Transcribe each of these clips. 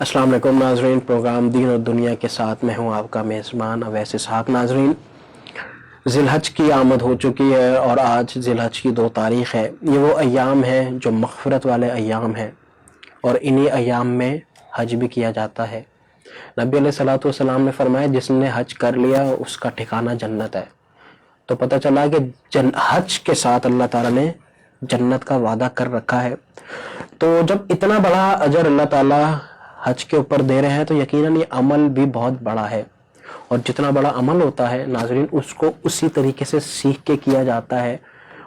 السلام علیکم ناظرین، پروگرام دین اور دنیا کے ساتھ میں ہوں آپ کا میزبان اویس اسحاق۔ ناظرین، ذی الحج کی آمد ہو چکی ہے اور آج ذی الحج کی 2 تاریخ ہے۔ یہ وہ ایام ہیں جو مغفرت والے ایام ہیں اور انہی ایام میں حج بھی کیا جاتا ہے۔ نبی علیہ الصلوۃ والسلام نے فرمایا جس نے حج کر لیا اس کا ٹھکانہ جنت ہے۔ تو پتہ چلا کہ حج کے ساتھ اللہ تعالیٰ نے جنت کا وعدہ کر رکھا ہے۔ تو جب اتنا بڑا اجر اللہ تعالیٰ حج کے اوپر دے رہے ہیں تو یقیناً یہ عمل بھی بہت بڑا ہے، اور جتنا بڑا عمل ہوتا ہے ناظرین اس کو اسی طریقے سے سیکھ کے کیا جاتا ہے،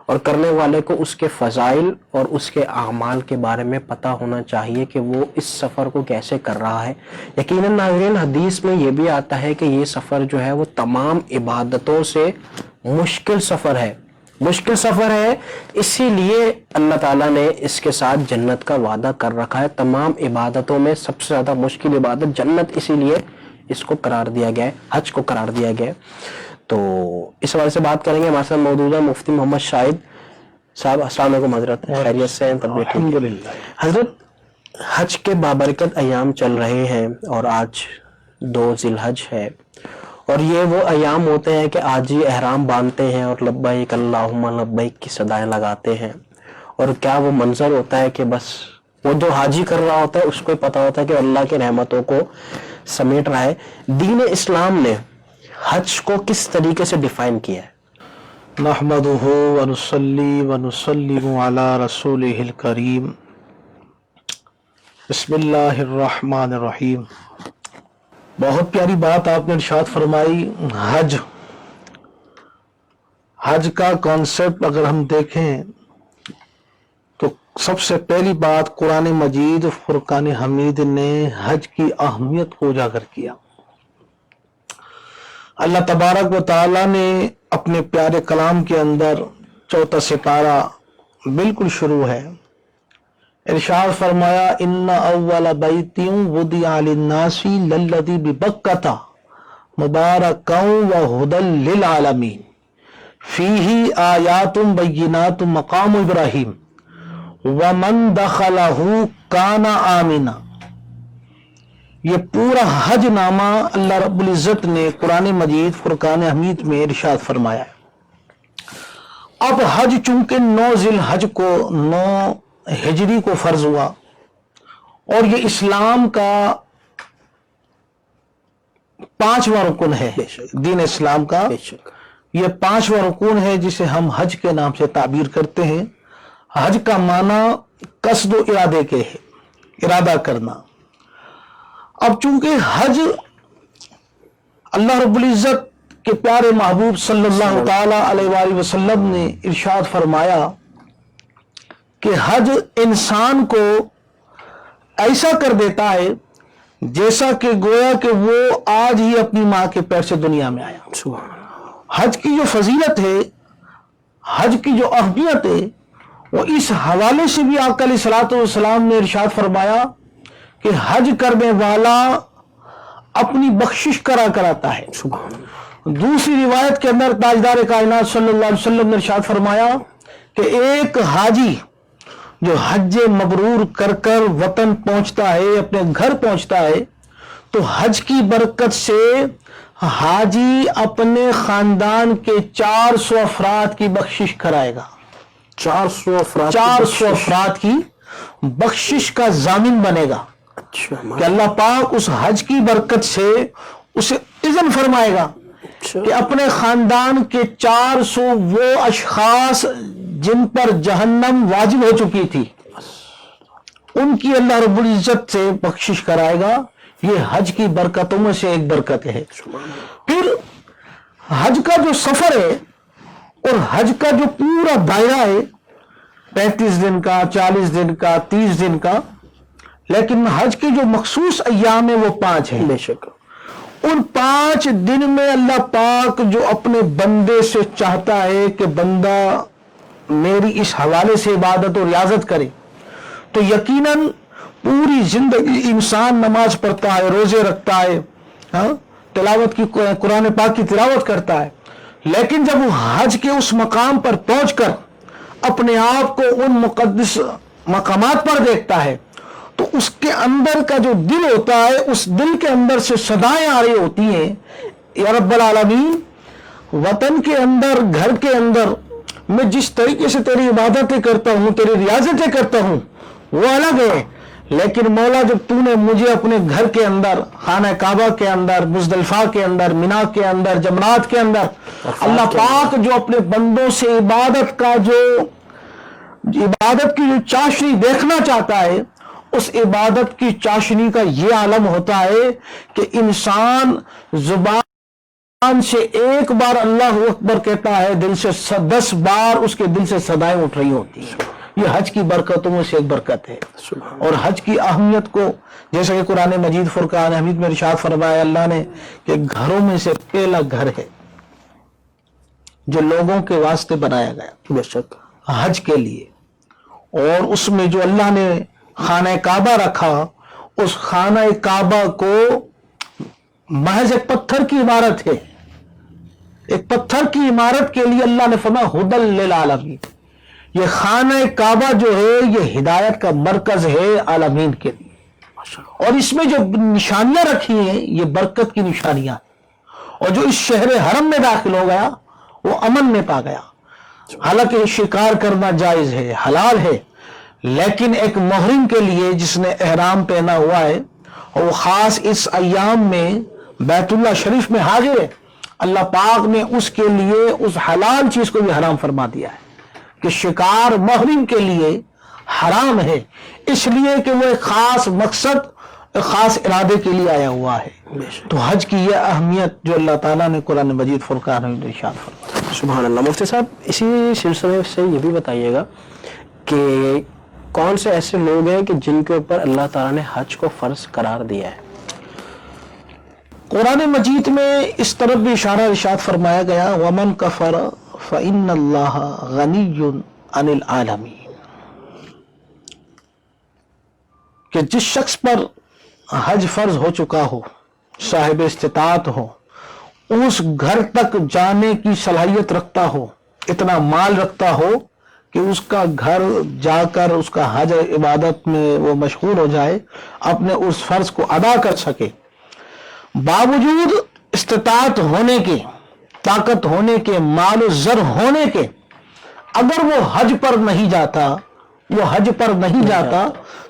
اور کرنے والے کو اس کے فضائل اور اس کے اعمال کے بارے میں پتہ ہونا چاہیے کہ وہ اس سفر کو کیسے کر رہا ہے۔ یقیناً ناظرین حدیث میں یہ بھی آتا ہے کہ یہ سفر جو ہے وہ تمام عبادتوں سے مشکل سفر ہے، مشکل سفر ہے، اسی لیے اللہ تعالیٰ نے اس کے ساتھ جنت کا وعدہ کر رکھا ہے۔ تمام عبادتوں میں سب سے زیادہ مشکل عبادت جنت، اسی لیے اس کو قرار دیا گیا ہے، حج کو قرار دیا گیا ہے۔ تو اس حوالے سے بات کریں گے، ہمارے ساتھ موجود ہے مفتی محمد شاہد صاحب۔ السلام علیکم حضرت، خیریت سے ہیں؟ الحمدللہ۔ حضرت، حج کے بابرکت ایام چل رہے ہیں اور آج 2 ذی الحج ہے، اور یہ وہ ایام ہوتے ہیں کہ آج ہی احرام باندھتے ہیں اور لبیک اللہم لبیک کی صدائیں لگاتے ہیں، اور کیا وہ منظر ہوتا ہے کہ بس وہ جو حاجی کر رہا ہوتا ہے اس کو پتا ہوتا ہے کہ اللہ کے رحمتوں کو سمیٹ رہا ہے۔ دین اسلام نے حج کو کس طریقے سے ڈیفائن کیا ہے؟ نحمدہ ونصلی ونسلم علی رسولہ الکریم۔ بسم اللہ الرحمن الرحیم۔ بہت پیاری بات آپ نے ارشاد فرمائی۔ حج کا کانسیپٹ اگر ہم دیکھیں تو سب سے پہلی بات قرآن مجید فرقان حمید نے حج کی اہمیت کو اجاگر کیا۔ اللہ تبارک و تعالی نے اپنے پیارے کلام کے اندر 4 سپارہ بالکل شروع ہے، ارشاد فرمایا ان اول بیت وضع للناس للذی ببکۃ مبارکا وہدی للعالمین فیہ آیات بینات مقام ابراہیم ومن دخلہ کان آمنا۔ یہ پورا حج نامہ اللہ رب العزت نے قرآن مجید فرقان حمید میں ارشاد فرمایا ہے۔ اب حج چونکہ 9 ذی الحج کو 9 ہجری کو فرض ہوا، اور یہ اسلام کا 5واں رکن ہے، دین اسلام کا یہ 5واں رکن ہے جسے ہم حج کے نام سے تعبیر کرتے ہیں۔ حج کا معنی قصد و ارادے کے ہے، ارادہ کرنا۔ اب چونکہ حج اللہ رب العزت کے پیارے محبوب صلی اللہ تعالی علیہ وآلہ وسلم نے ارشاد فرمایا کہ حج انسان کو ایسا کر دیتا ہے جیسا کہ گویا کہ وہ آج ہی اپنی ماں کے پیر سے دنیا میں آیا۔ حج کی جو فضیلت ہے، حج کی جو اہمیت ہے، وہ اس حوالے سے بھی آقا علیہ الصلوۃ والسلام نے ارشاد فرمایا کہ حج کرنے والا اپنی بخشش کراتا ہے۔ دوسری روایت کے اندر تاجدار کائنات صلی اللہ علیہ وسلم نے ارشاد فرمایا کہ ایک حاجی جو حج مبرور کر کر وطن پہنچتا ہے، اپنے گھر پہنچتا ہے، تو حج کی برکت سے حاجی اپنے خاندان کے 400 افراد کی بخشش کرائے گا۔ 400 افراد کی بخشش کا ضامن بنے گا کہ اللہ پاک اس حج کی برکت سے اسے اذن فرمائے گا کہ اپنے خاندان کے 400 وہ اشخاص جن پر جہنم واجب ہو چکی تھی، ان کی اللہ رب العزت سے بخشش کرائے گا۔ یہ حج کی برکتوں میں سے ایک برکت ہے۔ پھر حج کا جو سفر ہے اور حج کا جو پورا دائرہ ہے، 35 دن کا، 40 دن کا، 30 دن کا، لیکن حج کے جو مخصوص ایام ہیں وہ 5 ہیں۔ بے شک ان 5 دن میں اللہ پاک جو اپنے بندے سے چاہتا ہے کہ بندہ میری اس حوالے سے عبادت و ریاضت کرے، تو یقیناً پوری زندگی انسان نماز پڑھتا ہے، روزے رکھتا ہے، تلاوت کی قرآن پاک کی تلاوت کرتا ہے، لیکن جب وہ حج کے اس مقام پر پہنچ کر اپنے آپ کو ان مقدس مقامات پر دیکھتا ہے تو اس کے اندر کا جو دل ہوتا ہے اس دل کے اندر سے صدائیں آ رہی ہوتی ہیں، یا رب العالمین وطن کے اندر، گھر کے اندر میں جس طریقے سے تیری عبادتیں کرتا ہوں، تیری ریاضتیں کرتا ہوں وہ الگ ہے، لیکن مولا جب تو نے مجھے اپنے گھر کے اندر، خانہ کعبہ کے اندر، مزدلفہ کے اندر، مینا کے اندر، جمرات کے اندر، اللہ پاک جو اپنے بندوں سے عبادت کی جو چاشنی دیکھنا چاہتا ہے، اس عبادت کی چاشنی کا یہ عالم ہوتا ہے کہ انسان زبان سے ایک بار اللہ اکبر کہتا ہے، دل سے 10 بار اس کے دل سے صدائیں اٹھ رہی ہوتی ہیں۔ یہ حج کی برکتوں میں سے ایک برکت ہے، اور حج کی اہمیت کو جیسا کہ قرآن مجید فرقان حمید میں ارشاد فرمایا اللہ نے کہ گھروں میں سے پہلا گھر ہے جو لوگوں کے واسطے بنایا گیا، بے شک حج کے لیے، اور اس میں جو اللہ نے خانہ کعبہ رکھا، اس خانہ کعبہ کو محض ایک پتھر کی عمارت ہے، ایک پتھر کی عمارت کے لیے اللہ نے فرمایا ہدی للعالمین۔ یہ خانہ کعبہ جو ہے یہ ہدایت کا مرکز ہے عالمین کے لیے، اور اس میں جو نشانیاں رکھی ہیں یہ برکت کی نشانیاں ہیں، اور جو اس شہر حرم میں داخل ہو گیا وہ امن میں پا گیا۔ حالانکہ شکار کرنا جائز ہے، حلال ہے، لیکن ایک محرم کے لیے جس نے احرام پہنا ہوا ہے اور وہ خاص اس ایام میں بیت اللہ شریف میں حاضر ہے، اللہ پاک نے اس کے لیے اس حلال چیز کو بھی حرام فرما دیا ہے کہ شکار محرم کے لیے حرام ہے، اس لیے کہ وہ ایک خاص مقصد، ایک خاص ارادے کے لیے آیا ہوا ہے۔ تو حج کی یہ اہمیت جو اللہ تعالیٰ نے قرآن مجید فرقان میں ارشاد فرمایا۔ سبحان اللہ۔ مفتی صاحب اسی سلسلے سے یہ بھی بتائیے گا کہ کون سے ایسے لوگ ہیں کہ جن کے اوپر اللہ تعالیٰ نے حج کو فرض قرار دیا ہے؟ قرآن مجید میں اس طرف بھی ارشاد فرمایا گیا وَمَنْ كَفَرَ فَإِنَّ اللَّهَ غَنِيٌّ عَنِ الْعَالَمِينَ، کہ جس شخص پر حج فرض ہو چکا ہو، صاحب استطاعت ہو، اس گھر تک جانے کی صلاحیت رکھتا ہو، اتنا مال رکھتا ہو کہ اس کا گھر جا کر اس کا حج عبادت میں وہ مشغول ہو جائے، اپنے اس فرض کو ادا کر سکے، باوجود استطاعت ہونے کے، طاقت ہونے کے، مال و زر ہونے کے، اگر وہ حج پر نہیں جاتا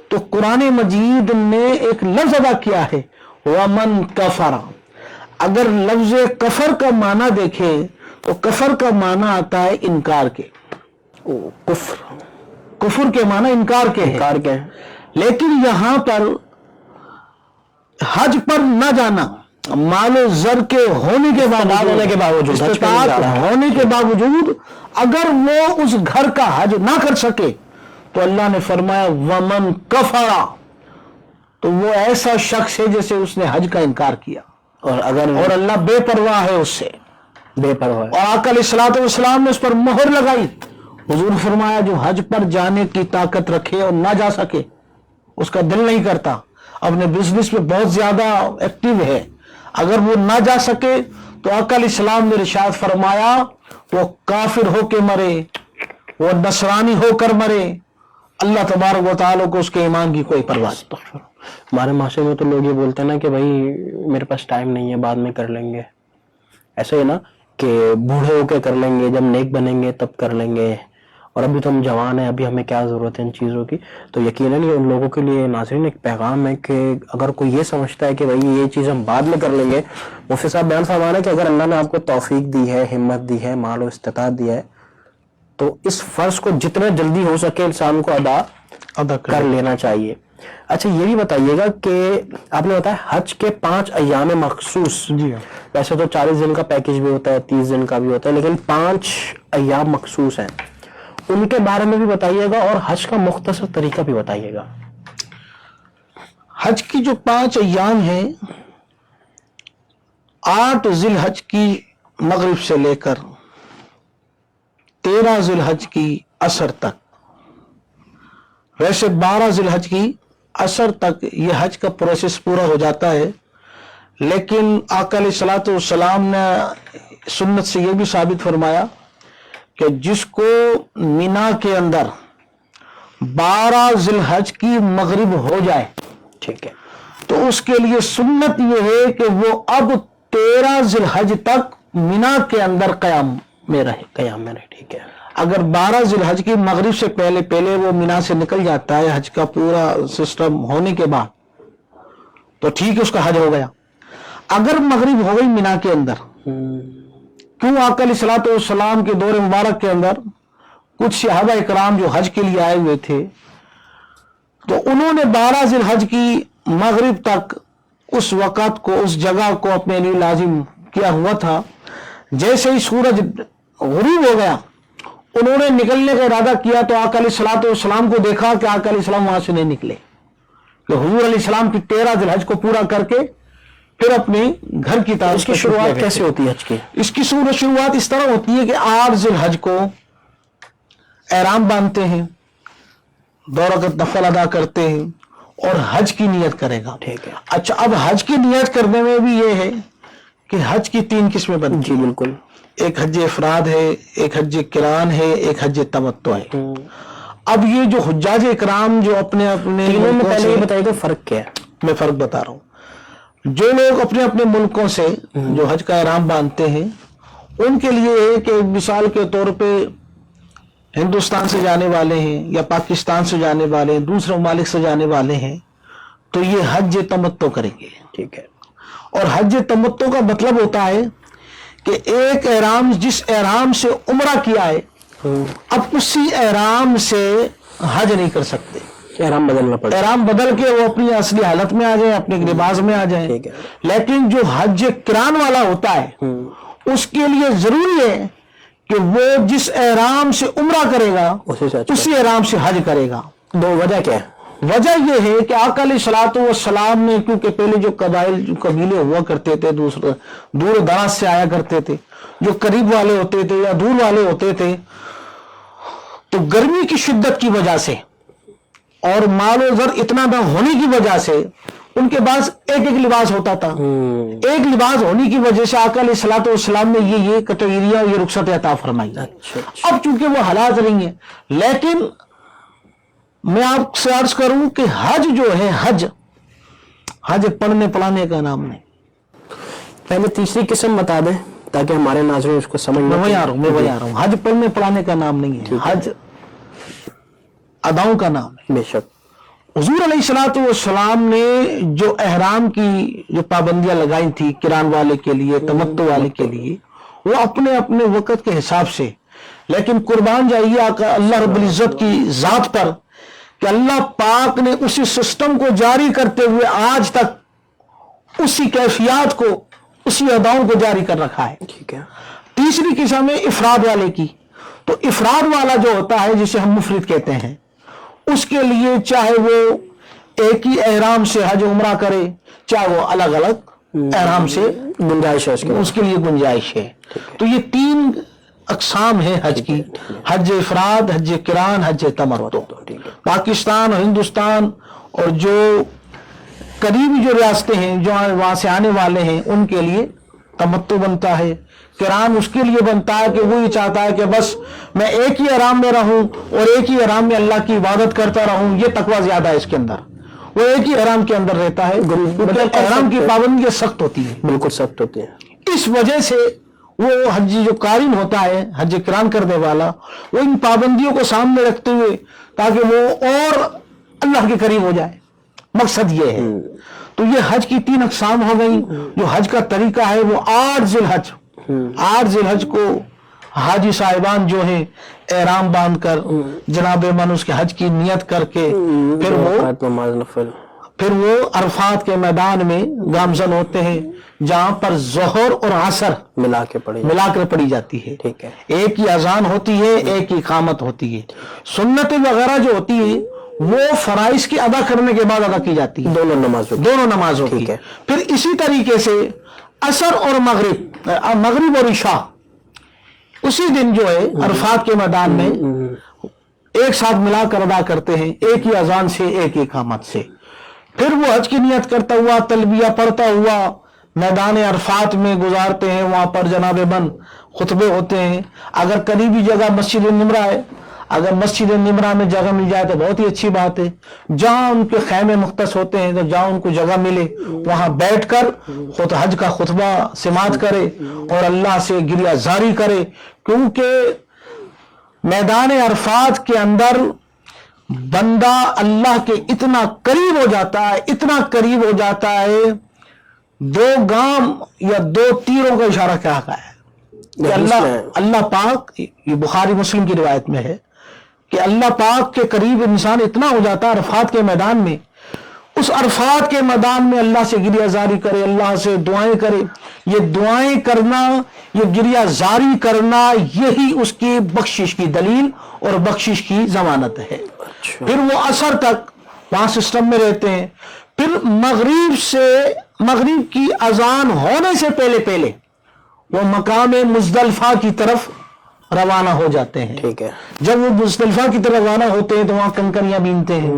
تو قرآن مجید نے ایک لفظ ادا کیا ہے وَمَنْ كَفَرَ۔ اگر لفظ کفر کا معنی دیکھیں تو کفر کا معنی آتا ہے انکار کے، کفر کے معنی انکار کے ہیں، لیکن یہاں پر حج پر نہ جانا، مال و زر کے ہونے کے باوجود، استطاعت ہونے کے باوجود اگر وہ اس گھر کا حج نہ کر سکے تو اللہ نے فرمایا وَمَنْ كَفَرَ، تو وہ ایسا شخص ہے جیسے اس نے حج کا انکار کیا، اور اللہ بے پرواہ ہے اس سے، بے پرواہ، اور آقا علیہ الصلوۃ والسلام نے اس پر مہر لگائی۔ حضور فرمایا جو حج پر جانے کی طاقت رکھے اور نہ جا سکے، اس کا دل نہیں کرتا، اپنے بزنس میں بہت زیادہ ایکٹیو ہے، اگر وہ نہ جا سکے تو آقا علیہ السلام نے ارشاد فرمایا وہ کافر ہو کے مرے، وہ نصرانی ہو کر مرے، اللہ تبارک و تعالیٰ کو اس کے ایمان کی کوئی پرواہ نہیں۔ ہمارے معاشرے میں تو لوگ یہ بولتے ہیں نا کہ بھائی میرے پاس ٹائم نہیں ہے، بعد میں کر لیں گے، ایسا ہی نا کہ بوڑھے ہو کے کر لیں گے، جب نیک بنیں گے تب کر لیں گے، اور ابھی تو ہم جوان ہیں، ابھی ہمیں کیا ضرورت ہے ان چیزوں کی۔ تو یقیناً ان لوگوں کے لیے ناظرین ایک پیغام ہے کہ اگر کوئی یہ سمجھتا ہے کہ بھائی یہ چیز ہم بعد میں کر لیں گے، مفتی صاحب بیان فرما رہے ہیں کہ اگر اللہ نے آپ کو توفیق دی ہے، ہمت دی ہے، مال و استطاعت دیا ہے، تو اس فرض کو جتنا جلدی ہو سکے انسان کو ادا کر لینا چاہیے۔ اچھا یہ بھی بتائیے گا کہ آپ نے بتایا حج کے 5 ایام مخصوص، جی ویسے تو 40 دن کا پیکج بھی ہوتا ہے، 30 دن کا بھی ہوتا ہے، لیکن 5 ایام مخصوص ہیں، ان کے بارے میں بھی بتائیے گا اور حج کا مختصر طریقہ بھی بتائیے گا۔ حج کی جو 5 ایام ہیں، 8 ذی الحج کی مغرب سے لے کر 13 ذی الحج کی عصر تک، ویسے 12 ذی الحج کی عصر تک یہ حج کا پروسیس پورا ہو جاتا ہے، لیکن آقا علیہ الصلوۃ والسلام نے سنت سے یہ بھی ثابت فرمایا کہ جس کو مینا کے اندر 12 ذوالحج کی مغرب ہو جائے ٹھیک ہے تو اس کے لیے سنت یہ ہے کہ وہ اب 13 ذوالحج تک مینا کے اندر قیام میں رہے. قیام میں رہے. ٹھیک ہے اگر 12 ذوالحج کی مغرب سے پہلے وہ مینا سے نکل جاتا ہے حج کا پورا سسٹم ہونے کے بعد تو ٹھیک ہے، اس کا حج ہو گیا. اگر مغرب ہو گئی مینا کے اندر، کیوں آقا علیہ الصلوۃ والسلام کے دور مبارک کے اندر کچھ صحابہ اکرام جو حج کے لیے آئے ہوئے تھے تو انہوں نے 12 ذوالحج کی مغرب تک اس وقت کو، اس جگہ کو اپنے لیے لازم کیا ہوا تھا. جیسے ہی سورج غروب ہو گیا انہوں نے نکلنے کا ارادہ کیا تو آقا علیہ الصلوۃ والسلام کو دیکھا کہ آقا علیہ السلام وہاں سے نہیں نکلے، کہ حضور علیہ السلام کی 13 ذوالحج کو پورا کر کے پھر اپنے گھر کی طرف. اس کی شروعات کیسے ہوتی ہے حج کی؟ اس کی شروعات اس طرح ہوتی ہے کہ 8 ذوالحج کو احرام باندھتے ہیں، 2 رکعت نفل ادا کرتے ہیں اور حج کی نیت کرے گا. ٹھیک ہے. اچھا، اب حج کی نیت کرنے میں بھی یہ ہے کہ حج کی 3 قسمیں بنتی ہیں. بالکل. ایک حج افراد ہے، ایک حج قران ہے، ایک حج تمتع ہے. اب یہ جو حجاج اکرام جو اپنے تینوں میں پہلے یہ بتائیے کہ فرق کیا ہے؟ میں فرق بتا رہا ہوں. جو لوگ اپنے اپنے ملکوں سے جو حج کا احرام باندھتے ہیں ان کے لیے ہے کہ مثال کے طور پہ ہندوستان سے جانے والے ہیں یا پاکستان سے جانے والے ہیں، دوسرے ممالک سے جانے والے ہیں تو یہ حج تمتع کریں گے. ٹھیک ہے. اور حج تمتع کا مطلب ہوتا ہے کہ ایک احرام، جس احرام سے عمرہ کیا ہے اب اسی احرام سے حج نہیں کر سکتے، احرام بدلنا پڑتا ہے. احرام بدل کے وہ اپنی اصلی حالت میں آ جائیں، اپنے لباس میں آ جائیں. ٹھیک ہے. لیکن جو حج قران والا ہوتا ہے اس کے لیے ضروری ہے کہ وہ جس احرام سے عمرہ کرے گا اسی احرام سے حج کرے گا. وجہ کیا ہے؟ وجہ یہ ہے کہ آقا علیہ الصلوۃ والسلام نے، کیونکہ پہلے جو قبیلے ہوا کرتے تھے دور و دراز سے آیا کرتے تھے، جو قریب والے ہوتے تھے یا دور والے ہوتے تھے، تو گرمی کی شدت کی وجہ سے اور مال و زر اتنا نہ ہونے کی وجہ سے ان کے پاس ایک ایک لباس ہوتا تھا. ایک لباس ہونے کی وجہ سے آقا علیہ الصلوۃ والسلام نے یہ کیٹیگریاں، یہ رخصت عطا فرمائی. اب چونکہ وہ حالات نہیں ہیں، لیکن میں آپ سے عرض کروں کہ حج جو ہے، حج پڑھنے پڑھانے کا نام نہیں. پہلے تیسری قسم بتا دیں تاکہ ہمارے ناظرین اس کو سمجھ. میں وہی آ رہا ہوں. حج پڑھنے پڑھانے کا نام نہیں ہے، حج اداؤں کا نام ہے. بے شک. حضور علیہ الصلوۃ والسلام نے جو احرام کی جو پابندیاں لگائی تھی قران والے کے لیے، تمتع والے کے لیے، وہ اپنے اپنے وقت کے حساب سے. لیکن قربان جائیے اللہ رب العزت کی ذات پر کہ اللہ پاک نے اسی سسٹم کو جاری کرتے ہوئے آج تک اسی کیفیات کو، اسی اداؤں کو جاری کر رکھا ہے. ٹھیک ہے. تیسری قسم ہے افراد والے کی. تو افراد والا جو ہوتا ہے جسے ہم مفرد کہتے ہیں، اس کے لیے چاہے وہ ایک ہی احرام سے حج عمرہ کرے، چاہے وہ الگ الگ احرام سے، گنجائش ہے اس کے لیے گنجائش ہے. تو یہ 3 اقسام ہیں حج کی: حج افراد، حج قران، حج تمتع. پاکستان اور ہندوستان اور جو قریبی جو ریاستیں ہیں جو وہاں سے آنے والے ہیں ان کے لیے تمتع بنتا ہے. قران اس کے لیے بنتا ہے کہ وہ یہ چاہتا ہے کہ بس میں ایک ہی احرام میں رہوں اور ایک ہی احرام میں اللہ کی عبادت کرتا رہوں. یہ تقویٰ زیادہ ہے اس کے اندر، وہ ایک ہی احرام کے اندر رہتا ہے. احرام کی پابندیاں سخت ہوتی ہیں، بالکل سخت ہوتی ہیں. اس وجہ سے وہ حج جو قارن ہوتا ہے، حج قران کرنے والا، وہ ان پابندیوں کو سامنے رکھتے ہوئے تاکہ وہ اور اللہ کے قریب ہو جائے، مقصد یہ ہے. تو یہ حج کی 3 اقسام ہو گئی. جو حج کا طریقہ ہے وہ 8 ذوالحج کو حاجی صاحبان جو ہیں احرام باندھ کر جناب من اس کے حج کی نیت کر کے پھر وہ عرفات کے میدان میں گامزن ہوتے ہیں، جہاں پر ظہر اور عصر ملا کر پڑھی جاتی ہے. ٹھیک ہے. ایک ہی اذان ہوتی ہے، ایک ہی اقامت ہوتی ہے. سنت وغیرہ جو ہوتی ہے وہ فرائض کی ادا کرنے کے بعد ادا کی جاتی ہے، دونوں نمازوں کی. پھر اسی طریقے سے عصر اور مغرب اور عشاء اسی دن جو ہے عرفات کے میدان میں ایک ساتھ ملا کر ادا کرتے ہیں، ایک ہی اذان سے، ایک ہی اقامت سے. پھر وہ حج کی نیت کرتا ہوا، تلبیہ پڑھتا ہوا میدان عرفات میں گزارتے ہیں. وہاں پر جناب من خطبے ہوتے ہیں. اگر قریبی جگہ مسجد نمرہ ہے، اگر مسجد نمرہ میں جگہ مل جائے تو بہت ہی اچھی بات ہے. جہاں ان کے خیمے مختص ہوتے ہیں تو جہاں ان کو جگہ ملے وہاں بیٹھ کر خود حج کا خطبہ سماعت کرے اور اللہ سے گریہ زاری کرے. کیونکہ میدان عرفات کے اندر بندہ اللہ کے اتنا قریب ہو جاتا ہے، اتنا قریب ہو جاتا ہے، 2 گام یا 2 تیروں کا اشارہ کیا ہے کہ اللہ پاک، یہ بخاری مسلم کی روایت میں ہے کہ اللہ پاک کے قریب انسان اتنا ہو جاتا ہے عرفات کے میدان میں. اس عرفات کے میدان میں اللہ سے گریہ زاری کرے، اللہ سے دعائیں کرے. یہ دعائیں کرنا، یہ گریہ زاری کرنا، یہی اس کی بخشش کی دلیل اور بخشش کی ضمانت ہے. پھر وہ عصر تک وہاں سسٹم میں رہتے ہیں. پھر مغرب کی اذان ہونے سے پہلے وہ مقام مزدلفہ کی طرف روانہ ہو جاتے ہیں. ٹھیک ہے. جب وہ مزدلفہ کی طرف روانہ ہوتے ہیں تو وہاں کنکریاں بینتے ہیں.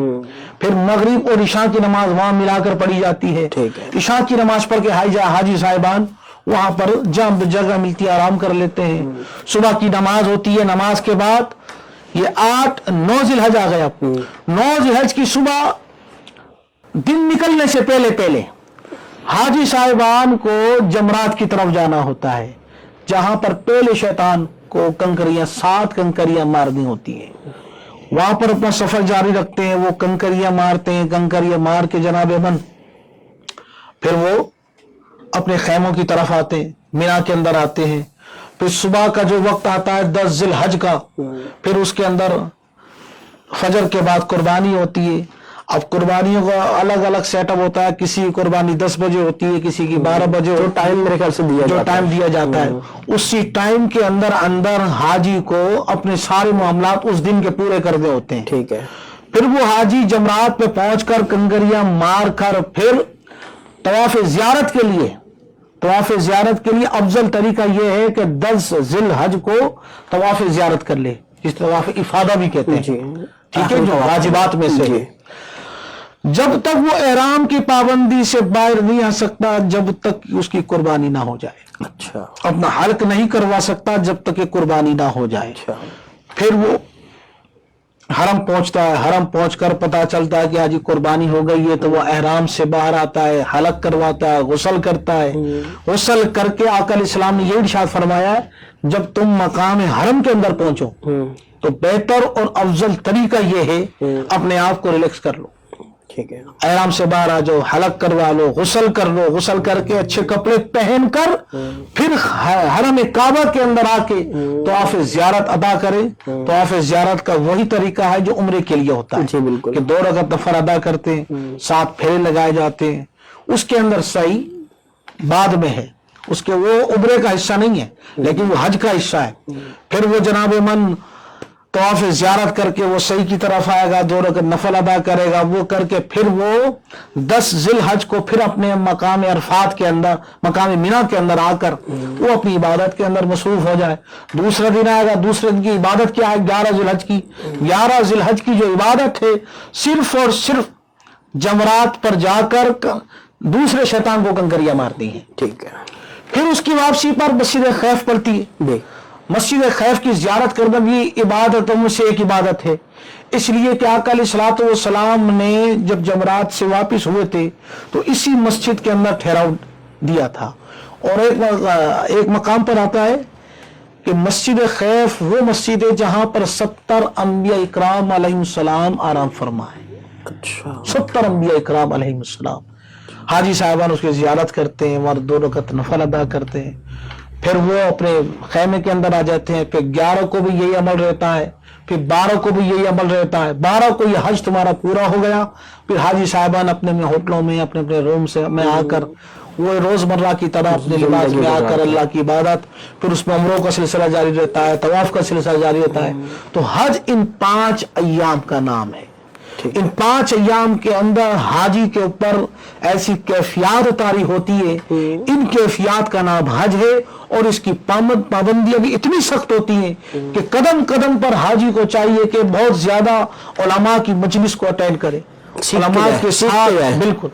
پھر مغرب اور عشاء کی نماز وہاں ملا کر پڑھی جاتی ہے. عشاء کی نماز پڑھ کے حاجی صاحبان وہاں پر جگہ ملتی ہے آرام کر لیتے ہیں. صبح کی نماز ہوتی ہے. نماز کے بعد یہ 8-9 ذی الحج آ گیا. 9 ذی الحج کی صبح دن نکلنے سے پہلے حاجی صاحبان کو جمرات کی طرف جانا ہوتا ہے، جہاں پر پہلے شیطان کو 7 کنکریاں مارنی ہوتی ہیں. وہاں پر اپنا سفر جاری رکھتے ہیں. وہ کنکریاں مارتے ہیں. کنکریاں مار کے جناب من پھر وہ اپنے خیموں کی طرف آتے ہیں، مینا کے اندر آتے ہیں. پھر صبح کا جو وقت آتا ہے 10 ذی الحج کا، پھر اس کے اندر فجر کے بعد قربانی ہوتی ہے. اب قربانیوں کا الگ الگ سیٹ اپ ہوتا ہے. کسی کی قربانی 10 بجے ہوتی ہے، کسی کی 12 بجے. جو ٹائم میرے خیال سے دیا جاتا ہے اسی ٹائم کے اندر حاجی کو اپنے سارے معاملات اس دن کے پورے کرنے ہوتے ہیں. ٹھیک ہے. پھر وہ حاجی جمرات پہ پہنچ کر کنکریاں مار کر پھر طواف زیارت کے لیے افضل طریقہ یہ ہے کہ 10 ذی الحج کو طواف زیارت کر لے، جس طواف افادہ بھی کہتے ہیں. ٹھیک ہے، جو واجبات میں سے. جب تک وہ احرام کی پابندی سے باہر نہیں آ سکتا جب تک اس کی قربانی نہ ہو جائے. اچھا. اپنا حلق نہیں کروا سکتا جب تک کہ قربانی نہ ہو جائے. پھر وہ حرم پہنچتا ہے. حرم پہنچ کر پتا چلتا ہے کہ آج قربانی ہو گئی ہے تو وہ احرام سے باہر آتا ہے، حلق کرواتا ہے، غسل کرتا ہے. غسل کر کے آقا علیہ السلام نے یہ ارشاد فرمایا ہے جب تم مقام حرم کے اندر پہنچو تو بہتر اور افضل طریقہ یہ ہے اپنے آپ کو ریلیکس کر لو. ٹھیک ہے. احرام سے باہر آ جاؤ، حلق کروا لو، غسل کر لو. غسل کر کے اچھے کپڑے پہن کر پھر حرم کعبہ کے اندر آ کے طواف زیارت ادا کرے. طواف زیارت کا وہی طریقہ ہے جو عمرے کے لیے ہوتا ہے. جی بالکل. کہ 2 رکعت نفل ادا کرتے ہیں، 7 پھیرے لگائے جاتے ہیں. اس کے اندر سعی بعد میں ہے، اس کے وہ عمرے کا حصہ نہیں ہے لیکن وہ حج کا حصہ ہے. پھر وہ جناب من طواف زیارت کر کے وہ صحیح کی طرف آئے گا، 2 رکعت نفل ادا کرے گا. وہ کر کے پھر وہ 10 ذی الحج کو پھر اپنے مقام عرفات کے اندر، مقام مینا کے اندر آ کر وہ اپنی عبادت کے اندر مصروف ہو جائے. دوسرا دن آئے گا. دوسرے دن کی عبادت کیا ہے؟ 11 ذی الحج کی. 11 ذی الحج کی جو عبادت ہے صرف اور صرف جمرات پر جا کر دوسرے شیطان کو کنکریاں مارتی ہیں. ٹھیک ہے. پھر اس کی واپسی پر مسجد خیف پڑتی ہے. مسجد خیف کی زیارت کرنا بھی عبادتوں میں سے ایک عبادت ہے. اس لیے کہ آقا علیہ الصلوۃ والسلام نے جب جمرات سے واپس ہوئے تھے تو اسی مسجد کے اندر ٹھہراؤ دیا تھا. اور ایک مقام پر آتا ہے کہ مسجد خیف وہ مسجد ہے جہاں پر 70 انبیاء اکرام علیہ السلام آرام فرما ہے. اچھا. 70 انبیاء اکرام علیہ السلام. حاجی صاحبان اس کی زیارت کرتے ہیں اور 2 رکعت نفل ادا کرتے ہیں. پھر وہ اپنے خیمے کے اندر آ جاتے ہیں. پھر 11 کو بھی یہی عمل رہتا ہے. پھر 12 کو بھی یہی عمل رہتا ہے. 12 کو یہ حج تمہارا پورا ہو گیا. پھر حاجی صاحبان اپنے ہوٹلوں میں اپنے روم میں آ کر وہ روزمرہ کی طرح اپنے لباس میں آ کر اللہ کی عبادت. پھر اس میں عمروں کا سلسلہ جاری رہتا ہے، طواف کا سلسلہ جاری رہتا ہے. تو حج ان 5 ایام کا نام ہے. ان 5 ایام کے اندر حاجی کے اوپر ایسی کیفیات طاری ہوتی ہے. ان کیفیات کا نام حج ہے. اور اس کی پابندیاں بھی اتنی سخت ہوتی ہیں کہ قدم قدم پر حاجی کو چاہیے کہ بہت زیادہ علماء کی مجلس کو اٹینڈ کرے. علماء کے ساتھ، بالکل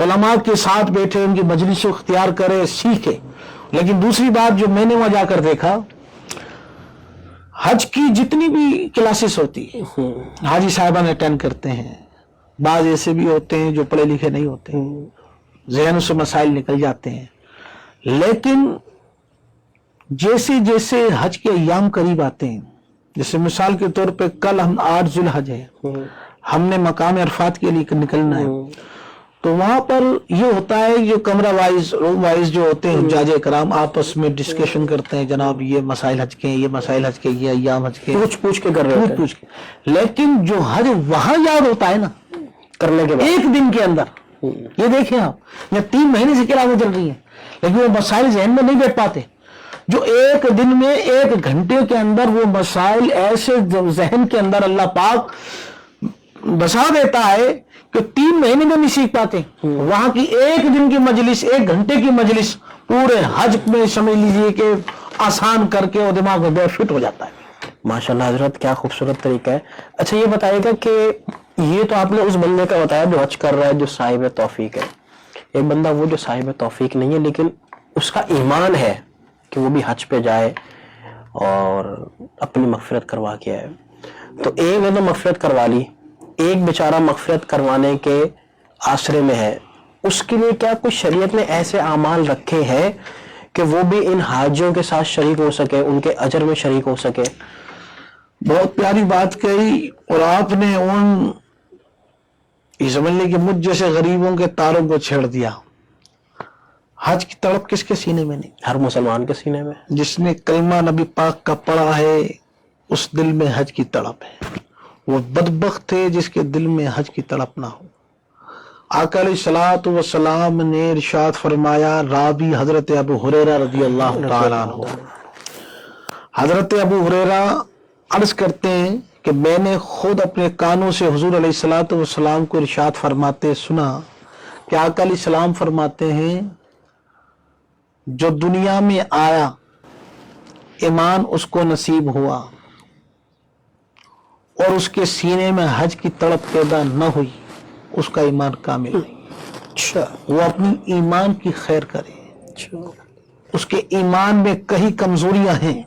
علماء کے ساتھ بیٹھے ان کی مجلس کو اختیار کرے، سیکھے. لیکن دوسری بات جو میں نے وہاں جا کر دیکھا، حج کی جتنی بھی کلاسز ہوتی ہیں حاجی صاحبان اٹینڈ کرتے ہیں، بعض ایسے بھی ہوتے ہیں جو پڑھے لکھے نہیں ہوتے، ذہن سے مسائل نکل جاتے ہیں، لیکن جیسے جیسے حج کے ایام قریب آتے ہیں، جیسے مثال کے طور پہ کل ہم 8 ذی الحج ہے، ہم نے مقام عرفات کے لیے نکلنا ہے، تو وہاں پر یہ ہوتا ہے جو کمرہ وائز روم وائز جو ہوتے ہیں حجاج کرام آپس میں ڈسکشن کرتے ہیں، جناب یہ مسائل حج کے، یہ مسائل حج کے، یہ ایام حج کے، پوچھ کے کر رہے ہوتے ہیں۔ پوچھ کے۔ لیکن جو حج وہاں یاد ہوتا ہے نا کرنے کے بعد ایک دن کے اندر، یہ دیکھیں آپ، یا 3 مہینے سے کلاسیں چل رہی ہیں لیکن وہ مسائل ذہن میں نہیں بیٹھ پاتے، جو ایک دن میں 1 گھنٹے کے اندر وہ مسائل ایسے ذہن کے اندر اللہ پاک بسا دیتا ہے کہ 3 مہینے میں نہیں سیکھ پاتے، وہاں کی 1 دن کی مجلس، 1 گھنٹے کی مجلس پورے حج میں سمجھ لیجئے کہ آسان کر کے وہ دماغ میں بے فٹ ہو جاتا ہے۔ ماشاءاللہ حضرت، کیا خوبصورت طریقہ ہے۔ اچھا یہ بتائیے گا کہ یہ تو آپ نے اس بندے کا بتایا جو حج کر رہا ہے، جو صاحب توفیق ہے، ایک بندہ وہ جو صاحب توفیق نہیں ہے لیکن اس کا ایمان ہے کہ وہ بھی حج پہ جائے اور اپنی مغفرت کروا کے آئے، تو ایک نے تو مغفرت کروا لی، ایک بیچارہ مغفرت کروانے کے آسرے میں ہے، اس کے لیے کیا کچھ شریعت نے ایسے اعمال رکھے ہیں کہ وہ بھی ان حاجیوں کے ساتھ شریک ہو سکے، ان کے اجر میں شریک ہو سکے؟ بہت پیاری بات کہی، اور آپ نے ان یہ سمجھ لیں کہ مجھ جیسے غریبوں کے تاروں کو چھیڑ دیا۔ حج کی تڑپ کس کے سینے میں نہیں؟ ہر مسلمان کے سینے میں۔ جس نے کلمہ نبی پاک کا پڑھا ہے اس دل میں حج کی تڑپ ہے، وہ بدبخت ہے جس کے دل میں حج کی تڑپ نہ ہو۔ آقا علیہ الصلوۃ والسلام نے ارشاد فرمایا، راوی حضرت ابو ہریرہ رضی اللہ تعالیٰ عنہ، حضرت ابو ہریرہ عرض کرتے ہیں کہ میں نے خود اپنے کانوں سے حضور علیہ الصلوۃ والسلام کو ارشاد فرماتے سنا کہ آقا علیہ السلام فرماتے ہیں، جو دنیا میں آیا ایمان اس کو نصیب ہوا اور اس کے سینے میں حج کی تڑپ پیدا نہ ہوئی، اس کا ایمان کامل نہیں۔ اچھا، وہ اپنی ایمان کی خیر کرے، اس کے ایمان میں کہیں کمزوریاں ہیں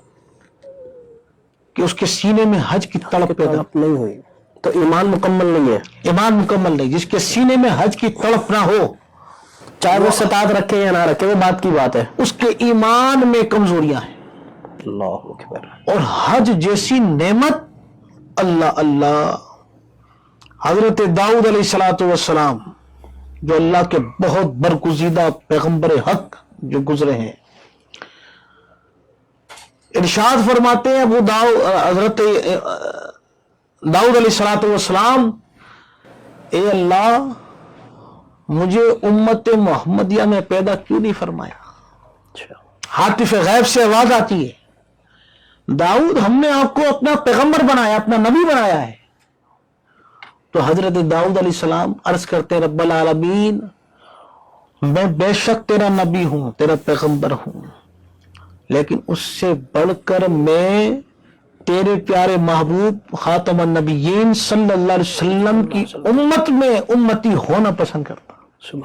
کہ اس کے سینے میں حج کی تڑپ پیدا نہیں ہوئی تو ایمان مکمل نہیں ہے۔ ایمان مکمل نہیں، جس کے سینے میں حج کی تڑپ نہ ہو، چاہے وہ استطاعت رکھے یا نہ رکھے، وہ بات کی بات ہے، اس کے ایمان میں کمزوریاں ہیں۔ اللہ اکبر۔ اور حج جیسی نعمت، اللہ اللہ، حضرت داؤد علیہ الصلوۃ والسلام جو اللہ کے بہت برگزیدہ پیغمبر حق جو گزرے ہیں، ارشاد فرماتے ہیں حضرت داؤد علیہ الصلوۃ والسلام، اے اللہ مجھے امت محمدیہ میں پیدا کیوں نہیں فرمایا؟ ہاتف غیب سے آواز آتی ہے، داؤد ہم نے آپ کو اپنا پیغمبر بنایا، اپنا نبی بنایا ہے۔ تو حضرت داؤد علیہ السلام عرض کرتے، رب العالمین میں بے شک تیرا نبی ہوں، تیرا پیغمبر ہوں، لیکن اس سے بڑھ کر میں تیرے پیارے محبوب خاتم النبیین صلی اللہ علیہ وسلم کی امت میں امتی ہونا پسند کرتا ہوں۔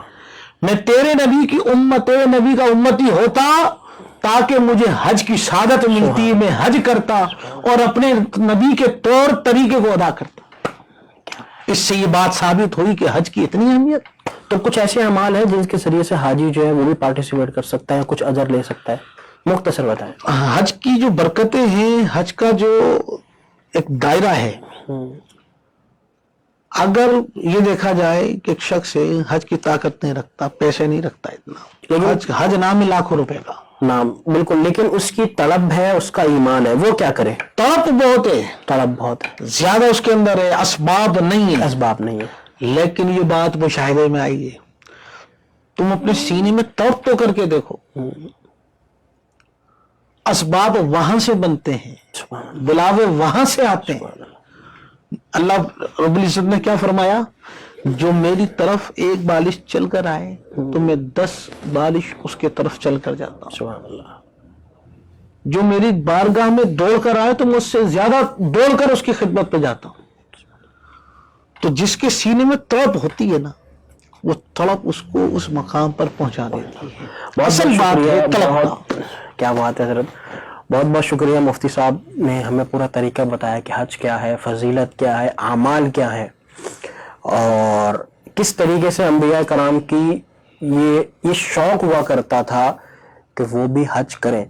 میں تیرے نبی کی امت، تیرے نبی کا امتی ہوتا تاکہ مجھے حج کی سعادت ملتی، میں حج کرتا اور اپنے نبی کے طور طریقے کو ادا کرتا۔ اس سے یہ بات ثابت ہوئی کہ حج کی اتنی اہمیت۔ تو کچھ ایسے اعمال ہیں جن کے ذریعے سے حاجی جو ہے وہ بھی پارٹیسپیٹ کر سکتا ہے، کچھ اجر لے سکتا ہے، مختصر بتائیں۔ حج کی جو برکتیں ہیں، حج کا جو ایک دائرہ ہے، اگر یہ دیکھا جائے کہ ایک شخص حج کی طاقت نہیں رکھتا، پیسے نہیں رکھتا اتنا، حج نام ہے لاکھوں روپے کا نام، بالکل، لیکن اس کی طلب ہے، اس کا ایمان ہے، وہ کیا کرے؟ طلب بہت ہے، طلب بہت ہے، زیادہ اس کے اندر ہے، اسباب نہیں ہے، اسباب نہیں ہے، لیکن یہ بات مشاہدے میں آئی ہے، تم اپنے سینے میں طلب تو کر کے دیکھو، اسباب وہاں سے بنتے ہیں، بلاوے وہاں سے آتے ہیں۔ اللہ رب العزت نے کیا فرمایا؟ جو میری طرف ایک بالش چل کر آئے تو میں 10 بالش اس کے طرف چل کر جاتا ہوں، سبحان اللہ۔ جو میری بارگاہ میں دوڑ کر آئے تو مجھ سے زیادہ دوڑ کر اس کی خدمت پہ جاتا ہوں۔ تو جس کے سینے میں طلب ہوتی ہے نا، وہ طلب اس کو اس مقام پر پہنچا دیتی ہے۔ اصل بات ہے طلب۔ کیا بات ہے حضرت، بہت بہت شکریہ مفتی صاحب نے ہمیں پورا طریقہ بتایا کہ حج کیا ہے، فضیلت کیا ہے، اعمال کیا ہے، اور کس طریقے سے انبیاء کرام کی یہ شوق ہوا کرتا تھا کہ وہ بھی حج کریں.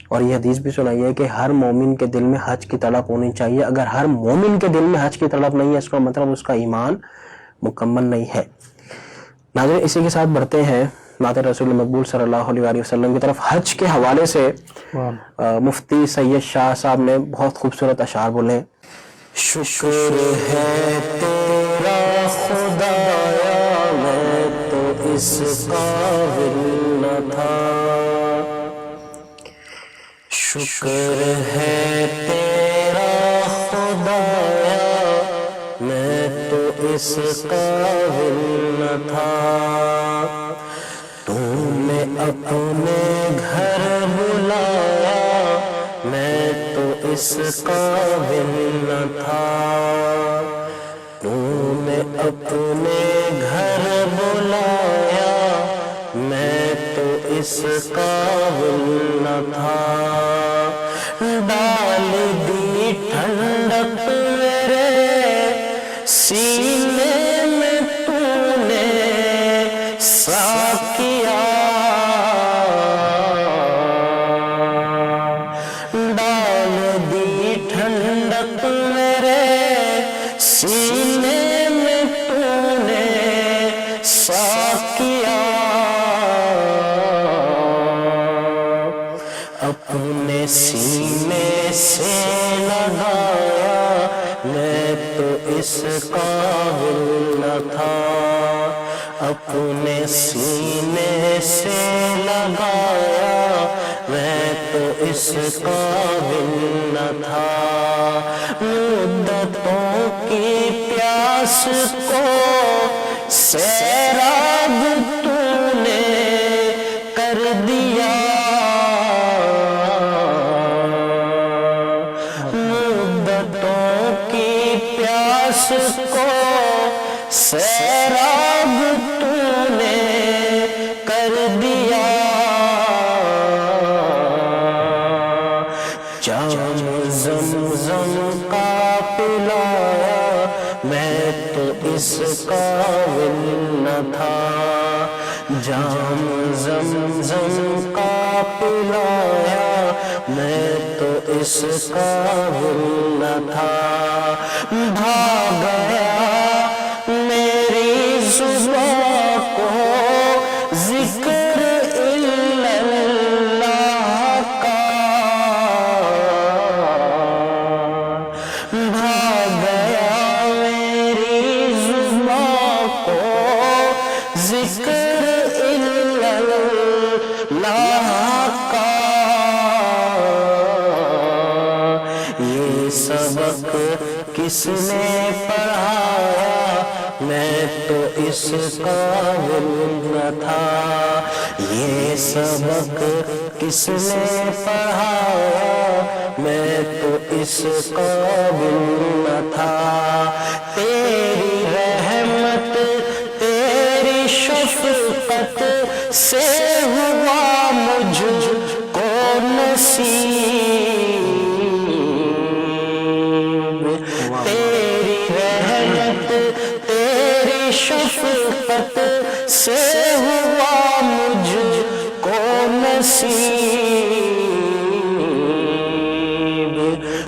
اور یہ حدیث بھی سنائی ہے کہ ہر مومن کے دل میں حج کی طلب ہونی چاہیے. اگر ہر مومن کے دل میں حج کی طلب نہیں ہے، اس کا مطلب اس کا ایمان مکمل نہیں ہے. ناظرین، اسی کے ساتھ بڑھتے ہیں نعت رسول مقبول صلی اللہ علیہ وسلم کی طرف. حج کے حوالے سے مفتی سید شاہ صاحب نے بہت خوبصورت اشعار بولے. شکر ہے تیرا خدایا میں تو اس قابل نہ تھا، شکر ہے تیرا خدایا میں تو اس قابل نہ تھا، تو نے اپنے گھر بلایا میں تو اس قابل نہ تھا، تو نے اپنے گھر بلایا میں تو اس قابل نہ تھا، ڈال دی ٹھنڈک میرے سینے میں تو نے ساکیا، ڈال دی ٹھنڈک میرے سینے میں تو نے ساکیا، اپنے سینے سے لگایا میں تو اس قابل نہ تھا، اپنے سینے سے لگایا میں تو اس قابل نہ تھا، مدتوں کی پیاس کو سیراب تو نے کر دیا، مدتوں کی پیاس کو سیراب تو نے کر دیا، جام زمزم کا پلایا میں تو اس قابل نہ تھا، جام زمزم کا پلایا میں تو اس قابل نہ تھا، بھاگ گیا میری زبان کو ذکر الا اللہ کا، بھاگ گیا میری زبان کو ذکر الا اللہ کا، یہ سبق کس نے پڑھایا میں تو اس قابل نہ تھا، یہ سبق کس نے پڑھایا میں تو اس قابل نہ تھا، تیری رحمت تیری شفقت سے ہوا مجھ کو نصیب، تیری رحمت تیری شفقت سے ہوا مجھ کو نصیب،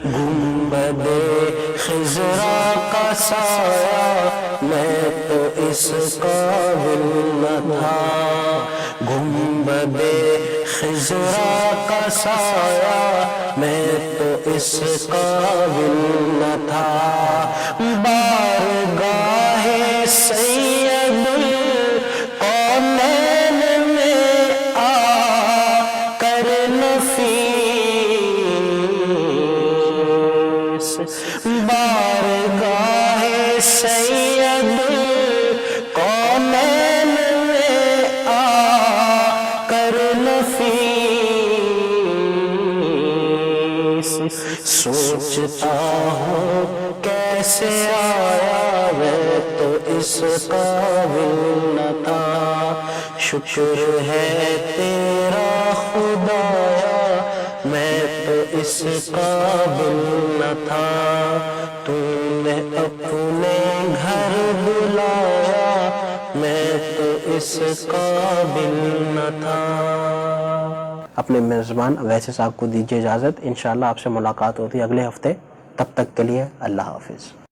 گنبد خضرا کا سایہ میں تو اس قابل نہ تھا، گنبد خضرا کا سایہ میں تو اس قابل نہ تھا، بارگاہ سید القونین میں آ کر نفیس، بارگاہ سید القونین میں آ کر نفیس، سوچتا ہوں کیسے آیا میں تو اس قابل نہ تھا، شکر ہے تیرا خدایا میں تو اس قابل نہ تھا، تو نے اپنے گھر بلایا، میں تو اس قابل نہ تھا۔ اپنے میزبان اویس صاحب کو دیجیے اجازت، انشاءاللہ آپ سے ملاقات ہوتی ہے اگلے ہفتے، تب تک کے لیے اللہ حافظ۔